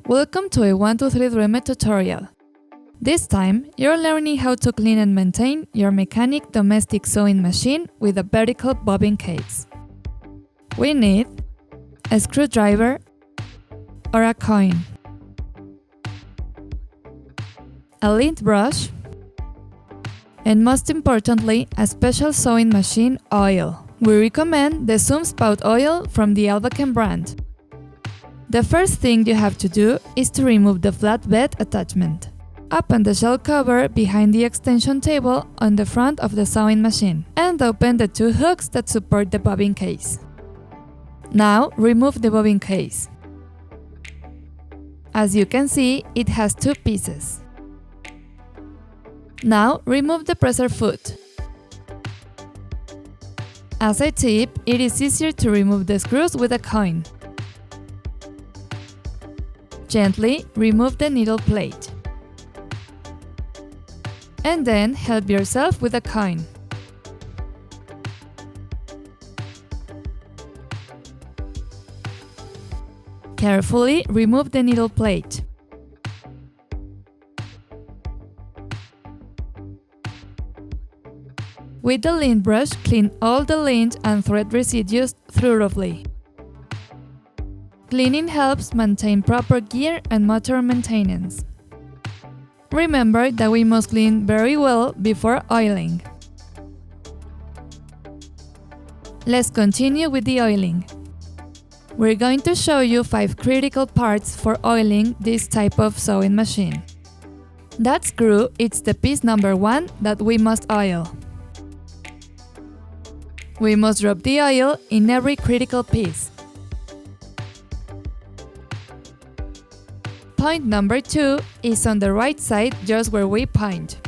Welcome to a 1-2-3-remove tutorial. This time, you're learning how to clean and maintain your mechanic domestic sewing machine with a vertical bobbin case. We need a screwdriver or a coin, a lint brush, and most importantly, a special sewing machine oil. We recommend the Zoom Spout oil from the Albacan brand. The first thing you have to do is to remove the flatbed attachment. Open the shell cover behind the extension table on the front of the sewing machine and open the two hooks that support the bobbin case. Now remove the bobbin case. As you can see, it has two pieces. Now remove the presser foot. As a tip, it is easier to remove the screws with a coin. Gently remove the needle plate. And then help yourself with a coin. Carefully remove the needle plate. With the lint brush, clean all the lint and thread residues thoroughly. Cleaning helps maintain proper gear and motor maintenance. Remember that we must clean very well before oiling. Let's continue with the oiling. We're going to show you 5 critical parts for oiling this type of sewing machine. That screw is the piece number 1 that we must oil. We must drop the oil in every critical piece. Point number 2 is on the right side, just where we point.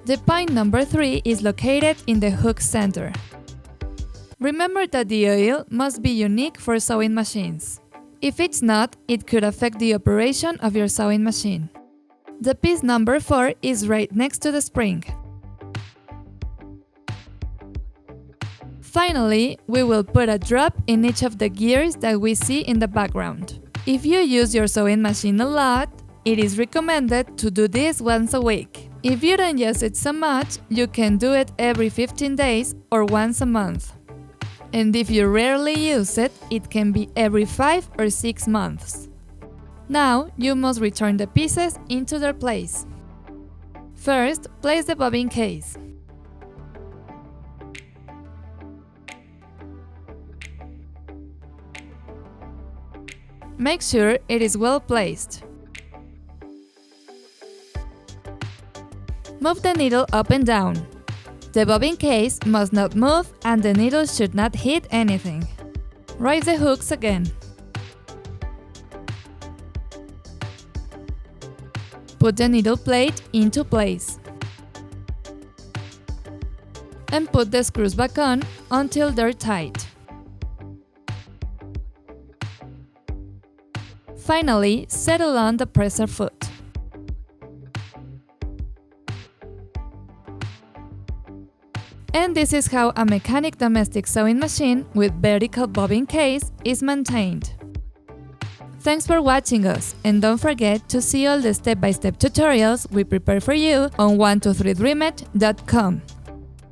The point number 3 is located in the hook center. Remember that the oil must be unique for sewing machines. If it's not, it could affect the operation of your sewing machine. The piece number 4 is right next to the spring. Finally, we will put a drop in each of the gears that we see in the background. If you use your sewing machine a lot, it is recommended to do this once a week. If you don't use it so much, you can do it every 15 days or once a month. And if you rarely use it, it can be every 5 or 6 months. Now, you must return the pieces into their place. First, place the bobbin case. Make sure it is well placed. Move the needle up and down. The bobbin case must not move and the needle should not hit anything. Raise the hooks again. Put the needle plate into place. And put the screws back on until they're tight. Finally, settle on the presser foot. And this is how a mechanic domestic sewing machine with vertical bobbin case is maintained. Thanks for watching us, and don't forget to see all the step-by-step tutorials we prepare for you on 123dreamet.com.